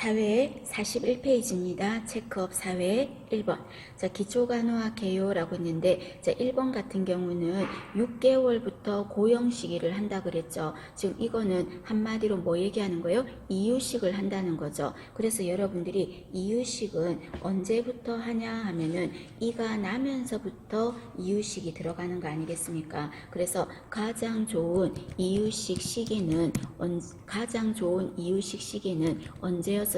사회 41페이지입니다. 체크업 사회 1번. 자, 기초간호학 개요라고 했는데, 자, 1번 같은 경우는 6개월부터 고형 시기를 한다 그랬죠. 지금 이거는 한마디로 뭐 얘기하는 거예요? 이유식을 한다는 거죠. 그래서 여러분들이 이유식은 언제부터 하냐 하면은 이가 나면서부터 이유식이 들어가는 거 아니겠습니까? 그래서 가장 좋은 이유식 시기는 언제였었습니까?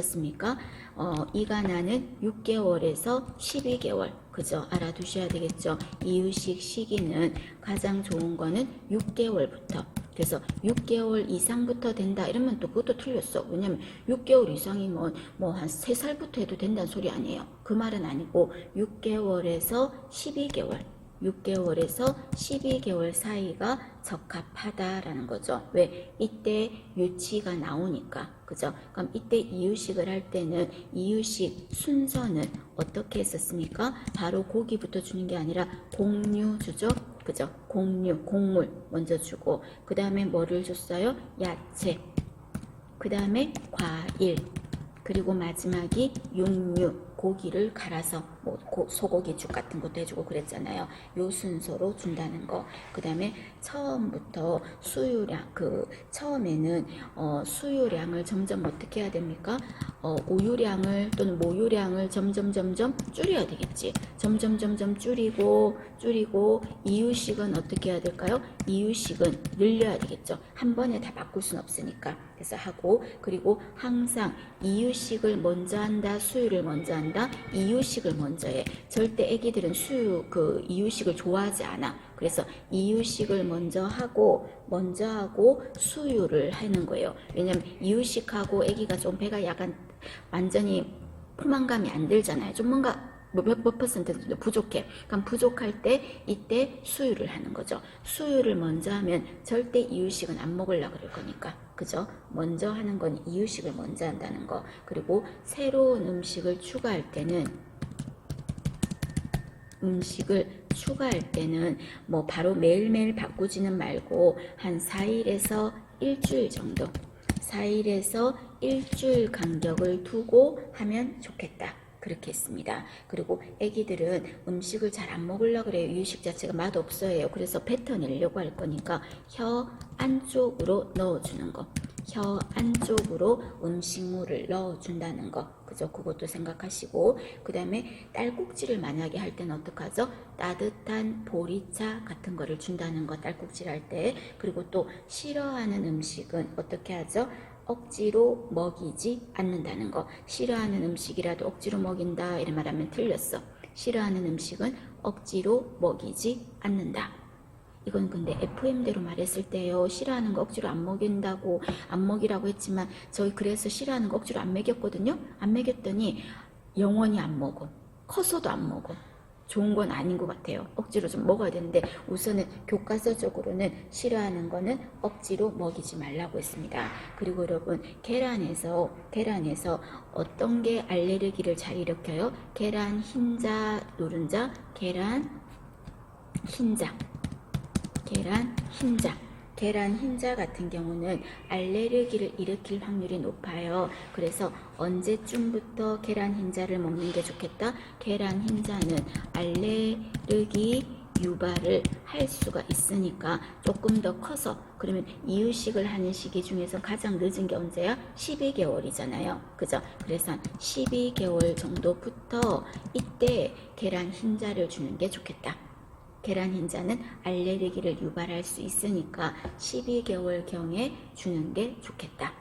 이가 나는 6개월에서 12개월. 그죠? 알아두셔야 되겠죠? 이유식 시기는 가장 좋은 거는 6개월부터. 그래서 6개월 이상부터 된다 이러면 또 그것도 틀렸어. 왜냐면 6개월 이상이면 뭐 한 3살부터 해도 된다는 소리 아니에요. 그 말은 아니고 6개월에서 12개월. 6개월에서 12개월 사이가 적합하다라는 거죠. 왜? 이때 유치가 나오니까. 그죠? 그럼 이때 이유식을 할 때는 이유식 순서는 어떻게 했었습니까? 바로 고기부터 주는 게 아니라 곡류 주죠. 그죠? 곡류, 곡물 먼저 주고 그 다음에 뭐를 줬어요? 야채, 그 다음에 과일, 그리고 마지막이 육류, 고기를 갈아서 뭐 소고기죽 같은 것도 해주고 그랬잖아요. 요 순서로 준다는 거. 그 다음에 처음부터 수유량, 처음에는 수유량을 점점 어떻게 해야 됩니까? 우유량을 또는 모유량을 점점 줄여야 되겠지. 점점 줄이고 이유식은 어떻게 해야 될까요? 이유식은 늘려야 되겠죠. 한 번에 다 바꿀 순 없으니까. 그래서 하고, 그리고 항상 이유식을 먼저 한다, 수유를 먼저 한다, 이유식을 먼저 해. 절대 애기들은 이유식을 좋아하지 않아. 그래서 이유식을 먼저 하고 수유를 하는 거예요. 왜냐면 이유식하고 애기가 좀 배가 약간 완전히 포만감이 안 들잖아요. 좀 뭔가 몇 퍼센트 부족해. 그럼 부족할 때 이때 수유를 하는 거죠. 수유를 먼저 하면 절대 이유식은 안 먹으려고 그럴 거니까. 그죠? 먼저 하는 건 이유식을 먼저 한다는 거. 그리고 새로운 음식을 추가할 때는 뭐 바로 매일매일 바꾸지는 말고 한 4일에서 일주일 정도, 4일에서 일주일 간격을 두고 하면 좋겠다. 그렇게 했습니다. 그리고 애기들은 음식을 잘 안 먹으려고 그래요. 이유식 자체가 맛없어요. 그래서 뱉어내려고 할 거니까 혀 안쪽으로 넣어주는 거. 혀 안쪽으로 음식물을 넣어준다는 거. 그죠? 그것도 생각하시고, 그 다음에 딸꾹질을 만약에 할 때는 어떡하죠? 따뜻한 보리차 같은 거를 준다는 거, 딸꾹질 할 때. 그리고 또 싫어하는 음식은 어떻게 하죠? 억지로 먹이지 않는다는 거. 싫어하는 음식이라도 억지로 먹인다 이런 말하면 틀렸어. 싫어하는 음식은 억지로 먹이지 않는다. 이건 근데 FM대로 말했을 때요. 싫어하는 거 억지로 안 먹이라고 했지만 저희 그래서 싫어하는 거 억지로 안 먹였거든요. 안 먹였더니 영원히 안 먹어. 커서도 안 먹어. 좋은 건 아닌 것 같아요. 억지로 좀 먹어야 되는데 우선은 교과서적으로는 싫어하는 거는 억지로 먹이지 말라고 했습니다. 그리고 여러분 계란에서 어떤 게 알레르기를 잘 일으켜요? 계란 흰자, 노른자, 계란 흰자. 계란 흰자 같은 경우는 알레르기를 일으킬 확률이 높아요. 그래서 언제쯤부터 계란 흰자를 먹는 게 좋겠다? 계란 흰자는 알레르기 유발을 할 수가 있으니까 조금 더 커서, 그러면 이유식을 하는 시기 중에서 가장 늦은 게 언제야? 12개월이잖아요. 그죠? 그래서 12개월 정도부터 이때 계란 흰자를 주는 게 좋겠다. 계란 흰자는 알레르기를 유발할 수 있으니까 12개월경에 주는 게 좋겠다.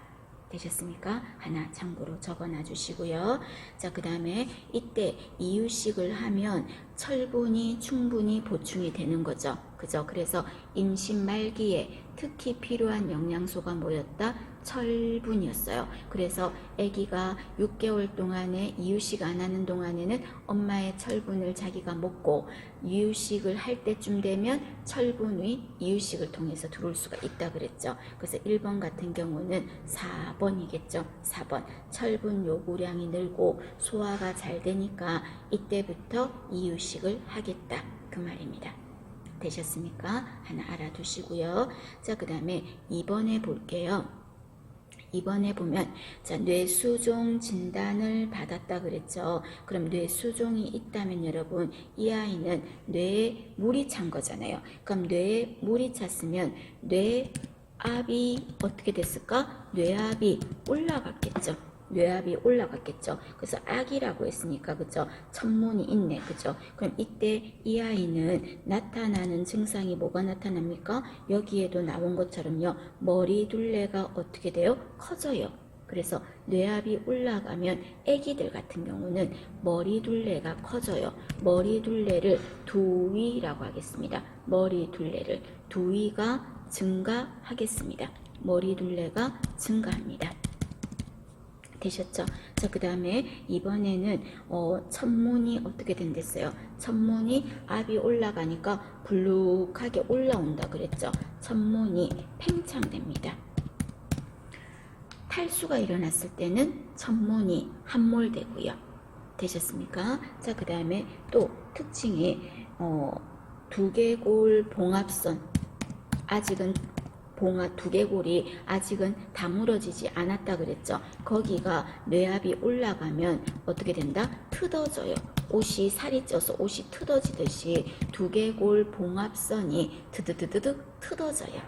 되셨습니까? 하나 참고로 적어놔 주시고요. 자, 그 다음에 이때 이유식을 하면 철분이 충분히 보충이 되는 거죠. 그죠? 그래서 임신 말기에 특히 필요한 영양소가 뭐였다? 철분이었어요. 그래서 아기가 6개월 동안에 이유식 안 하는 동안에는 엄마의 철분을 자기가 먹고 이유식을 할 때쯤 되면 철분이 이유식을 통해서 들어올 수가 있다 그랬죠. 그래서 1번 같은 경우는 4번이겠죠. 4번. 철분 요구량이 늘고 소화가 잘 되니까 이때부터 이유식을 하겠다. 그 말입니다. 되셨습니까? 하나 알아두시고요. 자, 그 다음에 2번에 볼게요. 2번에 보면 자, 뇌수종 진단을 받았다 그랬죠. 그럼 뇌수종이 있다면 여러분 이 아이는 뇌에 물이 찬 거잖아요. 그럼 뇌에 물이 찼으면 뇌압이 어떻게 됐을까? 뇌압이 올라갔겠죠. 뇌압이 올라갔겠죠. 그래서 악이라고 했으니까 그죠? 천문이 있네. 그죠? 그럼 이때 이 아이는 나타나는 증상이 뭐가 나타납니까? 여기에도 나온 것처럼요. 머리 둘레가 어떻게 돼요? 커져요. 그래서 뇌압이 올라가면 아기들 같은 경우는 머리 둘레가 커져요. 머리 둘레를 두위라고 하겠습니다. 머리 둘레를 두위가 증가하겠습니다. 머리 둘레가 증가합니다. 되셨죠? 자, 그 다음에 이번에는 천문이 어떻게 된댔어요? 천문이 압이 올라가니까 불룩하게 올라온다 그랬죠? 천문이 팽창됩니다. 탈수가 일어났을 때는 천문이 함몰되고요. 되셨습니까? 자, 그 다음에 또 특징이 두개골 봉합선, 아직은 두개골이 아직은 다물어지지 않았다 그랬죠. 거기가 뇌압이 올라가면 어떻게 된다? 트어져요. 옷이 살이 쪄서 옷이 트어지듯이 두개골 봉합선이 드드드드득 트어져요.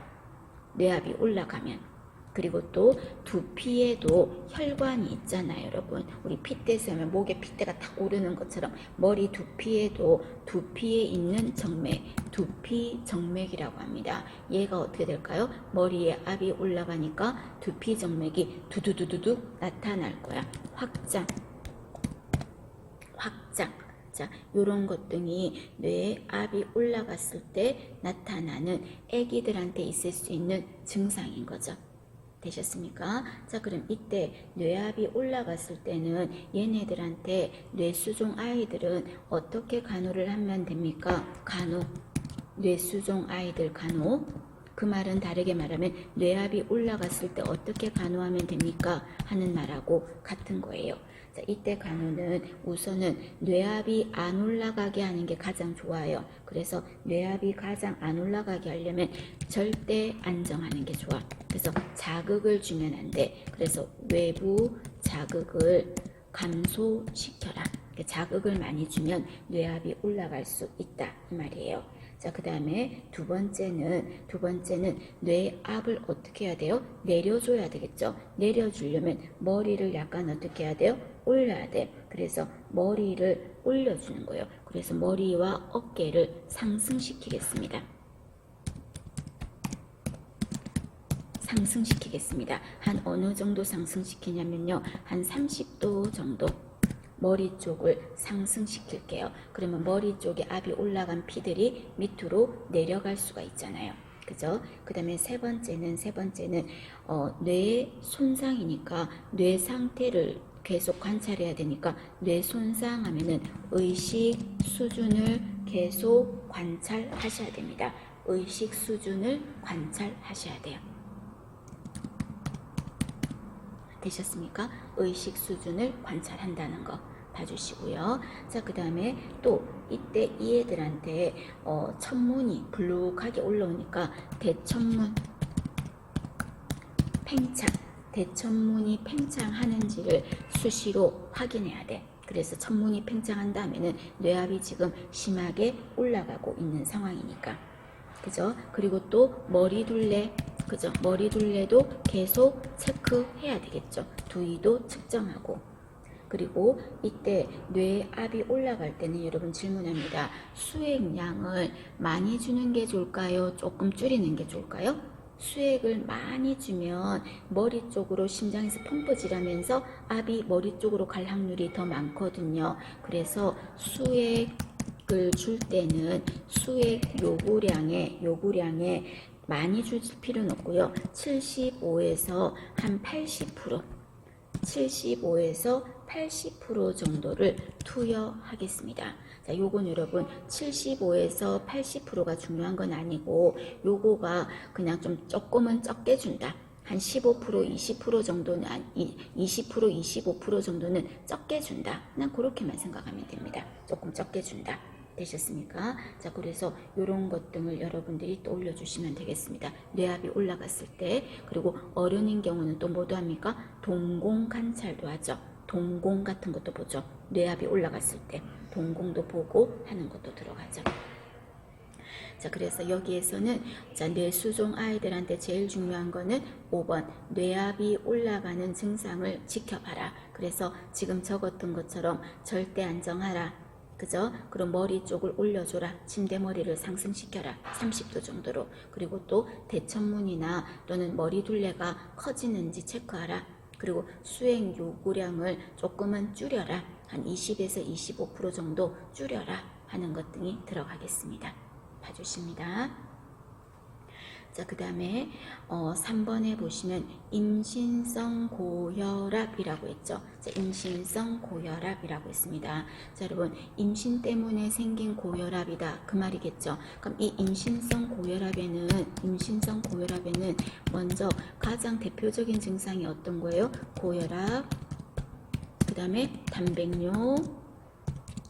뇌압이 올라가면. 그리고 또 두피에도 혈관이 있잖아요, 여러분. 우리 핏대에서 하면 목에 핏대가 탁 오르는 것처럼 머리 두피에도 두피에 있는 정맥, 두피 정맥이라고 합니다. 얘가 어떻게 될까요? 머리에 압이 올라가니까 두피 정맥이 두두두두두 나타날 거야. 확장. 자, 요런 것 등이 뇌에 압이 올라갔을 때 나타나는 아기들한테 있을 수 있는 증상인 거죠. 되셨습니까? 자, 그럼 이때 뇌압이 올라갔을 때는 얘네들한테 뇌수종 아이들은 어떻게 간호를 하면 됩니까? 간호. 뇌수종 아이들 간호. 그 말은 다르게 말하면 뇌압이 올라갔을 때 어떻게 간호하면 됩니까? 하는 말하고 같은 거예요. 자, 이때 간호는 우선은 뇌압이 안 올라가게 하는 게 가장 좋아요. 그래서 뇌압이 가장 안 올라가게 하려면 절대 안정하는 게 좋아. 그래서 자극을 주면 안 돼. 그래서 외부 자극을 감소시켜라. 자극을 많이 주면 뇌압이 올라갈 수 있다 이 말이에요. 자, 그 다음에 두 번째는 뇌압을 어떻게 해야 돼요? 내려줘야 되겠죠. 내려주려면 머리를 약간 어떻게 해야 돼요? 올려야 돼. 그래서 머리를 올려주는 거예요. 그래서 머리와 어깨를 상승시키겠습니다. 한 어느 정도 상승시키냐면요. 한 30도 정도 머리 쪽을 상승시킬게요. 그러면 머리 쪽에 압이 올라간 피들이 밑으로 내려갈 수가 있잖아요. 그죠? 그 다음에 세 번째는 뇌 손상이니까 뇌 상태를 계속 관찰해야 되니까 뇌 손상하면은 의식 수준을 계속 관찰하셔야 됩니다. 의식 수준을 관찰하셔야 돼요. 되셨습니까? 의식 수준을 관찰한다는 거 봐주시고요. 자, 그 다음에 또 이때 이 애들한테 천문이 불룩하게 올라오니까 대천문 팽창, 대천문이 팽창하는지를 수시로 확인해야 돼. 그래서 천문이 팽창한 다음에는 뇌압이 지금 심하게 올라가고 있는 상황이니까. 그죠? 그리고 또 머리둘레, 그죠? 머리둘레도 계속 체크해야 되겠죠. 두위도 측정하고. 그리고 이때 뇌압이 올라갈 때는 여러분 질문합니다. 수액량을 많이 주는 게 좋을까요? 조금 줄이는 게 좋을까요? 수액을 많이 주면 머리 쪽으로 심장에서 펌프질하면서 압이 머리 쪽으로 갈 확률이 더 많거든요. 그래서 수액을 줄 때는 수액 요구량에 많이 줄 필요는 없고요. 75에서 한 80%, 75에서 80% 정도를 투여하겠습니다. 자, 요건 여러분 75에서 80%가 중요한 건 아니고 요거가 그냥 좀 조금은 적게 준다. 한 15%, 20% 정도는 20%, 25% 정도는 적게 준다. 그냥 그렇게만 생각하면 됩니다. 조금 적게 준다. 되셨습니까? 자, 그래서 이런 것 등을 여러분들이 또 올려주시면 되겠습니다. 뇌압이 올라갔을 때, 그리고 어른인 경우는 또 뭐도 합니까? 동공 관찰도 하죠. 동공 같은 것도 보죠. 뇌압이 올라갔을 때 동공도 보고 하는 것도 들어가죠. 자, 그래서 여기에서는 자, 뇌수종 아이들한테 제일 중요한 거는 5번 뇌압이 올라가는 증상을 지켜봐라. 그래서 지금 적었던 것처럼 절대 안정하라. 그죠? 그럼 머리 쪽을 올려줘라. 침대 머리를 상승시켜라. 30도 정도로. 그리고 또 대천문이나 또는 머리 둘레가 커지는지 체크하라. 그리고 수행 요구량을 조금은 줄여라. 한 20에서 25% 정도 줄여라 하는 것 등이 들어가겠습니다. 봐주십니다. 자, 그 다음에 3번에 보시면 임신성 고혈압이라고 했죠. 자, 임신성 고혈압이라고 했습니다. 자, 여러분 임신 때문에 생긴 고혈압이다 그 말이겠죠. 그럼 이 임신성 고혈압에는 먼저 가장 대표적인 증상이 어떤 거예요? 고혈압, 그 다음에 단백뇨,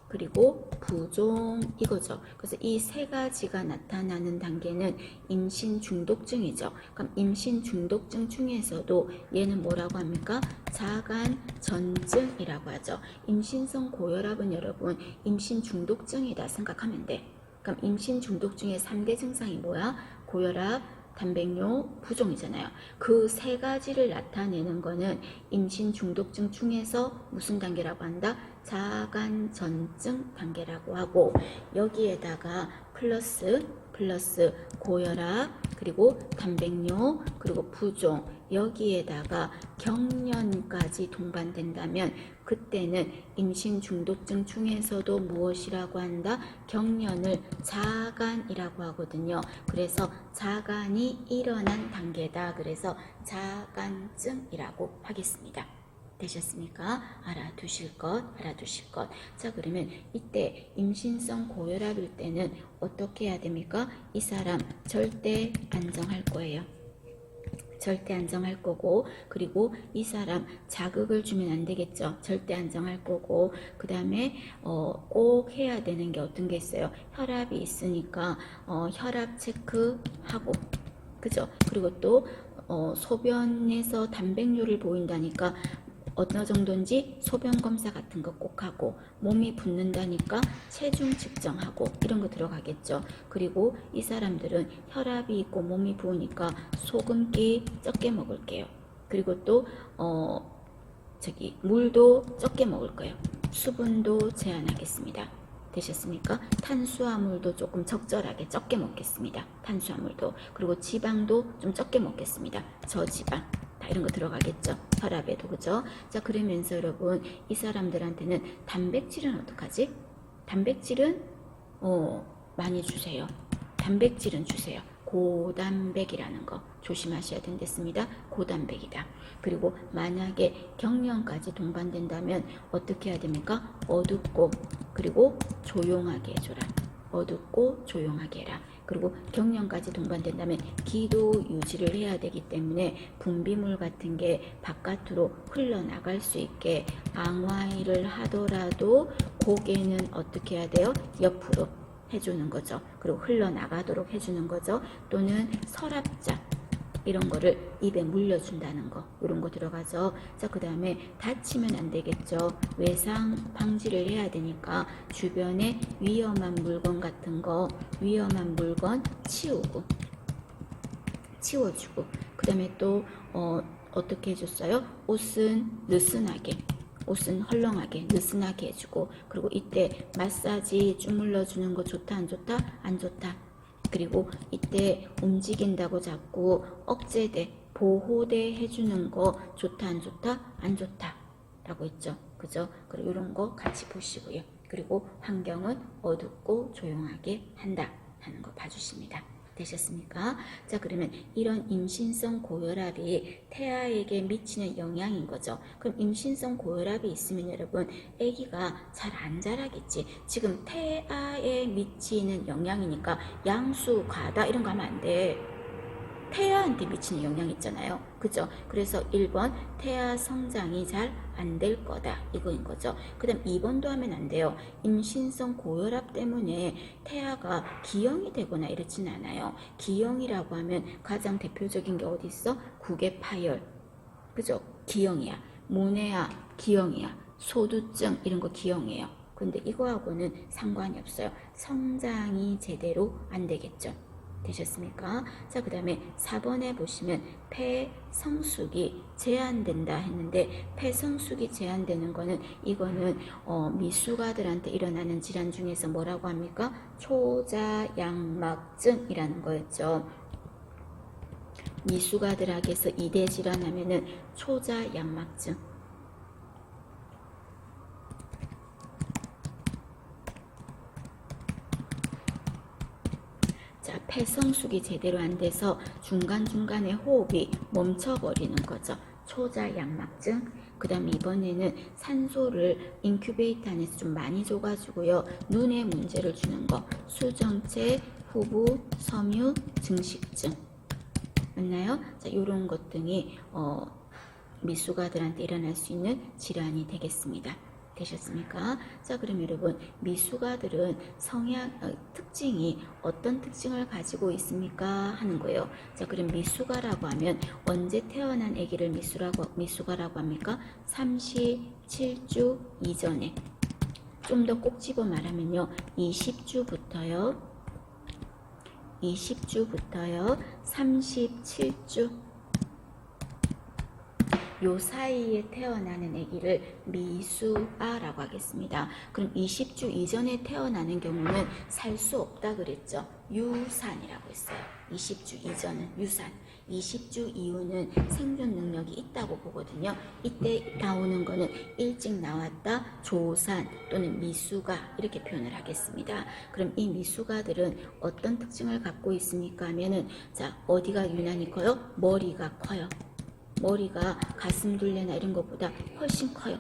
그리고 부종 이거죠. 그래서 이 세 가지가 나타나는 단계는 임신 중독증이죠. 그럼 임신 중독증 중에서도 얘는 뭐라고 합니까? 자간 전증이라고 하죠. 임신성 고혈압은 여러분 임신 중독증이다 생각하면 돼. 그럼 임신 중독증의 3대 증상이 뭐야? 고혈압, 단백뇨, 부종이잖아요. 그 세 가지를 나타내는 거는 임신 중독증 중에서 무슨 단계라고 한다? 자간전증 단계라고 하고, 여기에다가 플러스 고혈압, 그리고 단백뇨, 그리고 부종, 여기에다가 경련까지 동반된다면 그때는 임신 중독증 중에서도 무엇이라고 한다? 경련을 자간이라고 하거든요. 그래서 자간이 일어난 단계다. 그래서 자간증이라고 하겠습니다. 되셨습니까? 알아두실 것. 자, 그러면 이때 임신성 고혈압일 때는 어떻게 해야 됩니까? 이 사람 절대 안정할 거예요. 절대 안정할 거고, 그리고 이 사람 자극을 주면 안 되겠죠. 절대 안정할 거고, 그 다음에 꼭 해야 되는 게 어떤 게 있어요? 혈압이 있으니까 혈압 체크하고, 그죠? 그리고 또 소변에서 단백뇨를 보인다니까 어느 정도인지 소변 검사 같은 거 꼭 하고, 몸이 붓는다니까 체중 측정하고 이런 거 들어가겠죠. 그리고 이 사람들은 혈압이 있고 몸이 부으니까 소금기 적게 먹을게요. 그리고 또 물도 적게 먹을 거예요. 수분도 제한하겠습니다. 되셨습니까? 탄수화물도 조금 적절하게 적게 먹겠습니다. 탄수화물도. 그리고 지방도 좀 적게 먹겠습니다. 저지방. 이런 거 들어가겠죠. 혈압에도. 그죠? 자, 그러면서 여러분 이 사람들한테는 단백질은 어떡하지? 단백질은 많이 주세요. 단백질은 주세요. 고단백이라는 거 조심하셔야 된댔습니다. 고단백이다. 그리고 만약에 경련까지 동반된다면 어떻게 해야 됩니까? 어둡고 그리고 조용하게 해줘라. 어둡고 조용하게 해라. 그리고 경련까지 동반된다면 기도 유지를 해야 되기 때문에 분비물 같은 게 바깥으로 흘러나갈 수 있게 앙화일을 하더라도 고개는 어떻게 해야 돼요? 옆으로 해주는 거죠. 그리고 흘러나가도록 해주는 거죠. 또는 서랍장 이런 거를 입에 물려준다는 거, 이런 거 들어가죠. 자, 그 다음에 다치면 안 되겠죠. 외상 방지를 해야 되니까 주변에 위험한 물건 같은 거, 위험한 물건 치워주고, 그 다음에 또 어떻게 해줬어요? 옷은 느슨하게, 옷은 헐렁하게 느슨하게 해주고, 그리고 이때 마사지 주물러 주는 거 좋다 안 좋다? 안 좋다. 그리고 이때 움직인다고 자꾸 억제돼 보호대 해주는 거 좋다 안 좋다? 안 좋다 라고 했죠. 그죠? 그리고 이런 거 같이 보시고요. 그리고 환경은 어둡고 조용하게 한다 하는 거 봐주십니다. 되셨습니까? 자, 그러면 이런 임신성 고혈압이 태아에게 미치는 영향인 거죠. 그럼 임신성 고혈압이 있으면 여러분 아기가 잘 안 자라겠지. 지금 태아에 미치는 영향이니까 양수, 과다 이런 거 하면 안 돼. 태아한테 미치는 영향이 있잖아요. 그죠? 그래서 1번 태아 성장이 잘 안 될 거다 이거인 거죠. 그 다음 2번도 하면 안 돼요. 임신성 고혈압 때문에 태아가 기형이 되거나 이렇진 않아요. 기형이라고 하면 가장 대표적인 게 어디 있어? 국외 파열, 그죠? 기형이야. 모네아 기형이야. 소두증 이런 거 기형이에요. 근데 이거하고는 상관이 없어요. 성장이 제대로 안 되겠죠. 되셨습니까? 자, 그 다음에 4번에 보시면 폐성숙이 제한된다 했는데, 폐성숙이 제한되는 거는 이거는 미숙아들한테 일어나는 질환 중에서 뭐라고 합니까? 초자양막증이라는 거였죠. 미숙아들에게서 2대 질환 하면은 초자양막증. 자, 폐성숙이 제대로 안 돼서 중간중간에 호흡이 멈춰버리는 거죠. 초자양막증. 그 다음에 이번에는 산소를 인큐베이터 안에서 좀 많이 줘가지고요, 눈에 문제를 주는 거. 수정체, 후부, 섬유, 증식증. 맞나요? 자, 요런 것 등이 미숙아들한테 일어날 수 있는 질환이 되겠습니다. 되셨습니까? 자, 그럼 여러분, 미숙아들은 특징이 어떤 특징을 가지고 있습니까? 하는 거예요. 자, 그럼 미숙아라고 하면 언제 태어난 아기를 미숙아라고 합니까? 37주 이전에. 좀 더 꼭 집어 말하면요, 20주부터요 37주 요 사이에 태어나는 아기를 미숙아라고 하겠습니다. 그럼 20주 이전에 태어나는 경우는 살 수 없다 그랬죠. 유산이라고 했어요. 20주 이전은 유산, 20주 이후는 생존 능력이 있다고 보거든요. 이때 나오는 거는 일찍 나왔다, 조산 또는 미숙아 이렇게 표현을 하겠습니다. 그럼 이 미숙아들은 어떤 특징을 갖고 있습니까 하면은, 자, 어디가 유난히 커요? 머리가 커요. 머리가 가슴둘레나 이런 것보다 훨씬 커요.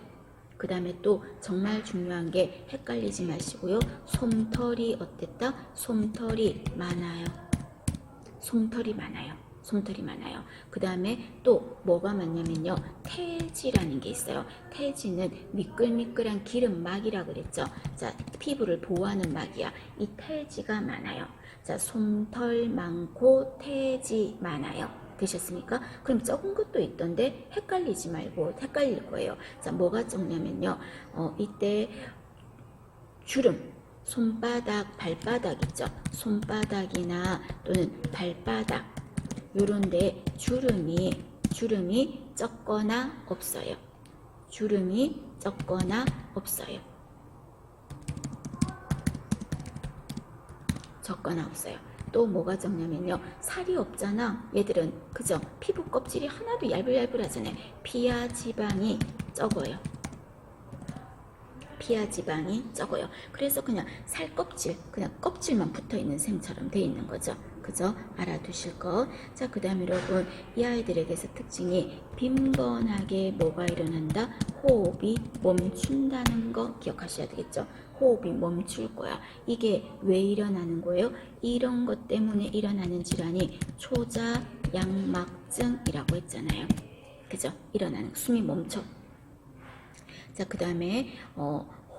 그 다음에 또 정말 중요한 게 헷갈리지 마시고요. 솜털이 어땠다? 솜털이 많아요. 솜털이 많아요. 솜털이 많아요. 그 다음에 또 뭐가 많냐면요, 태지라는 게 있어요. 태지는 미끌미끌한 기름막이라 그랬죠. 자, 피부를 보호하는 막이야. 이 태지가 많아요. 자, 솜털 많고 태지 많아요. 되셨습니까? 그럼 적은 것도 있던데 헷갈리지 말고, 헷갈릴 거예요. 자, 뭐가 적냐면요, 이때 주름, 손바닥, 발바닥 있죠. 손바닥이나 또는 발바닥 요런데 주름이 적거나 없어요. 주름이 적거나 없어요. 적거나 없어요. 또 뭐가 적냐면요, 살이 없잖아 얘들은. 그죠? 피부 껍질이 하나도 얇을얇을하잖아요. 피하 지방이 적어요. 피하 지방이 적어요. 그래서 그냥 살 껍질, 그냥 껍질만 붙어있는 셈처럼 돼 있는 거죠. 그죠? 알아두실 거. 자, 그 다음에 여러분, 이 아이들에게서 특징이 빈번하게 뭐가 일어난다? 호흡이 멈춘다는 거 기억하셔야 되겠죠? 호흡이 멈출 거야. 이게 왜 일어나는 거예요? 이런 것 때문에 일어나는 질환이 초자양막증이라고 했잖아요. 그죠? 일어나는, 숨이 멈춰. 자, 그 다음에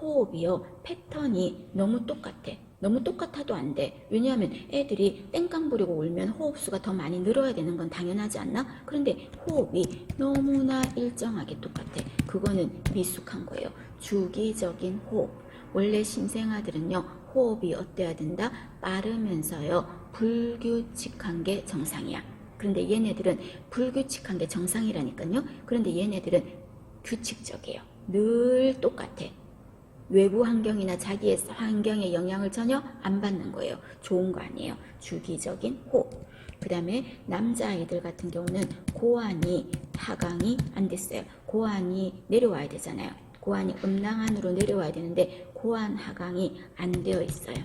호흡이요, 패턴이 너무 똑같아. 너무 똑같아도 안 돼. 왜냐하면 애들이 땡깡 부리고 울면 호흡수가 더 많이 늘어야 되는 건 당연하지 않나? 그런데 호흡이 너무나 일정하게 똑같아. 그거는 미숙한 거예요. 주기적인 호흡. 원래 신생아들은요, 호흡이 어때야 된다? 빠르면서요, 불규칙한 게 정상이야. 그런데 얘네들은 불규칙한 게 정상이라니까요. 그런데 얘네들은 규칙적이에요. 늘 똑같아. 외부 환경이나 자기의 환경의 영향을 전혀 안 받는 거예요. 좋은 거 아니에요. 주기적인 호흡. 그 다음에 남자아이들 같은 경우는 고환이 하강이 안 됐어요. 고환이 내려와야 되잖아요. 고환이 음낭안으로 내려와야 되는데 고환 하강이 안 되어 있어요.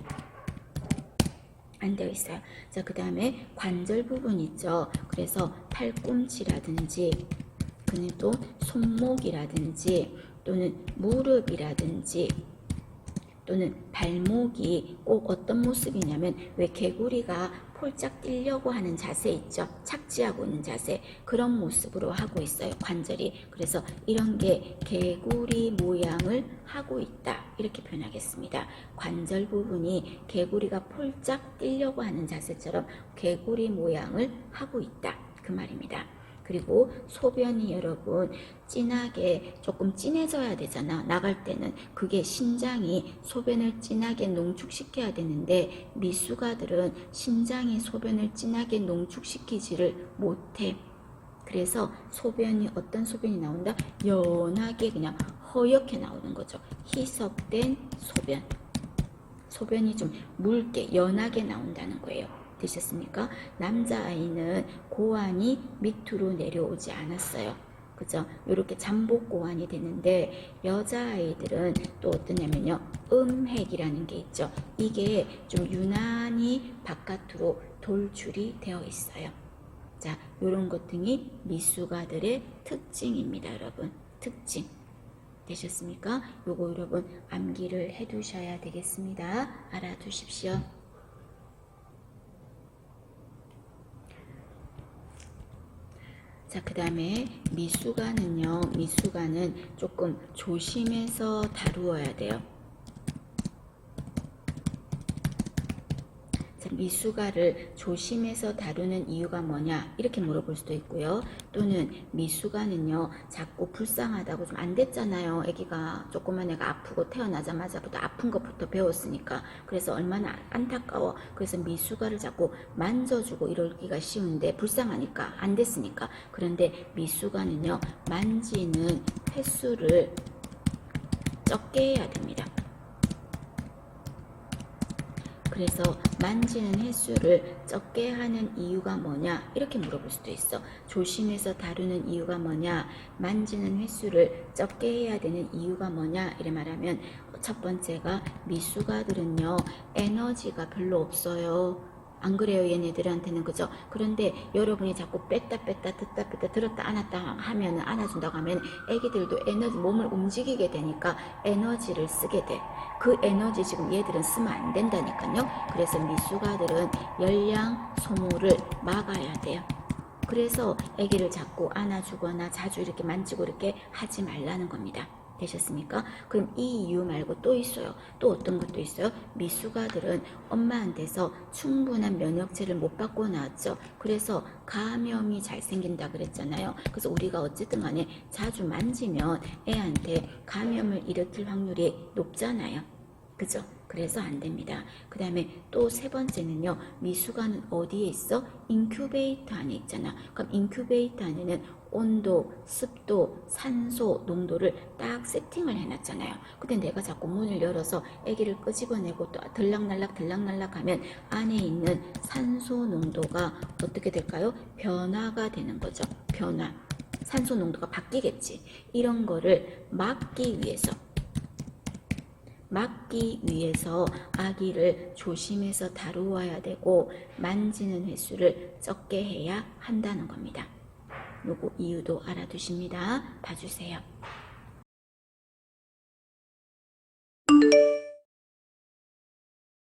안 되어 있어요. 자, 그 다음에 관절 부분 있죠. 그래서 팔꿈치라든지 또 손목이라든지 또는 무릎이라든지 또는 발목이 꼭 어떤 모습이냐면, 왜 개구리가 폴짝 뛰려고 하는 자세 있죠. 착지하고 있는 자세. 그런 모습으로 하고 있어요. 관절이. 그래서 이런 게 개구리 모양을 하고 있다. 이렇게 표현하겠습니다. 관절 부분이 개구리가 폴짝 뛰려고 하는 자세처럼 개구리 모양을 하고 있다. 그 말입니다. 그리고 소변이 여러분 진하게 조금 진해져야 되잖아. 나갈 때는 그게 신장이 소변을 진하게 농축시켜야 되는데 미숙아들은 신장이 소변을 진하게 농축시키지를 못해. 그래서 소변이 어떤 소변이 나온다? 연하게 그냥 허옇게 나오는 거죠. 희석된 소변. 소변이 좀 묽게 연하게 나온다는 거예요. 되셨습니까? 남자아이는 고환이 밑으로 내려오지 않았어요. 그죠? 이렇게 잠복 고환이 되는데 여자아이들은 또 어떠냐면요. 음핵이라는 게 있죠. 이게 좀 유난히 바깥으로 돌출이 되어 있어요. 자, 이런 것 등이 미숙아들의 특징입니다. 여러분. 특징. 되셨습니까? 요거 여러분 암기를 해 두셔야 되겠습니다. 알아두십시오. 자, 그 다음에 미숙아는 조금 조심해서 다루어야 돼요. 미숙아를 조심해서 다루는 이유가 뭐냐 이렇게 물어볼 수도 있고요. 또는 미숙아는요 자꾸 불쌍하다고 좀 안 됐잖아요. 아기가 조그만 애가 아프고 태어나자마자부터 아픈 것부터 배웠으니까 그래서 얼마나 안타까워. 그래서 미숙아를 자꾸 만져주고 이러기가 쉬운데 불쌍하니까 안 됐으니까. 그런데 미숙아는요 만지는 횟수를 적게 해야 됩니다. 그래서 만지는 횟수를 적게 하는 이유가 뭐냐 이렇게 물어볼 수도 있어. 조심해서 다루는 이유가 뭐냐, 만지는 횟수를 적게 해야 되는 이유가 뭐냐 이래 말하면 첫 번째가 미숙아들은요 에너지가 별로 없어요. 안 그래요? 얘네들한테는. 그죠? 그런데 여러분이 자꾸 뺐다 듣다 뺐다 들었다 안았다 하면 안아준다고 하면 애기들도 에너지 몸을 움직이게 되니까 에너지를 쓰게 돼. 그 에너지 지금 얘들은 쓰면 안 된다니까요. 그래서 미숙아들은 열량 소모를 막아야 돼요. 그래서 애기를 자꾸 안아주거나 자주 이렇게 만지고 이렇게 하지 말라는 겁니다. 되셨습니까? 그럼 이 이유 말고 또 있어요. 또 어떤 것도 있어요. 미숙아들은 엄마한테서 충분한 면역체를 못 받고 나왔죠. 그래서 감염이 잘 생긴다 그랬잖아요. 그래서 우리가 어쨌든 간에 자주 만지면 애한테 감염을 일으킬 확률이 높잖아요. 그죠? 그래서 안 됩니다. 그 다음에 또 세 번째는요. 미숙아는 어디에 있어? 인큐베이터 안에 있잖아. 그럼 인큐베이터 안에는 온도, 습도, 산소 농도를 딱 세팅을 해놨잖아요. 근데 내가 자꾸 문을 열어서 아기를 끄집어내고 또 들락날락 하면 안에 있는 산소 농도가 어떻게 될까요? 변화가 되는 거죠. 변화. 산소 농도가 바뀌겠지. 이런 거를 막기 위해서 아기를 조심해서 다루어야 되고 만지는 횟수를 적게 해야 한다는 겁니다. 요거 이유도 알아두십니다. 봐주세요.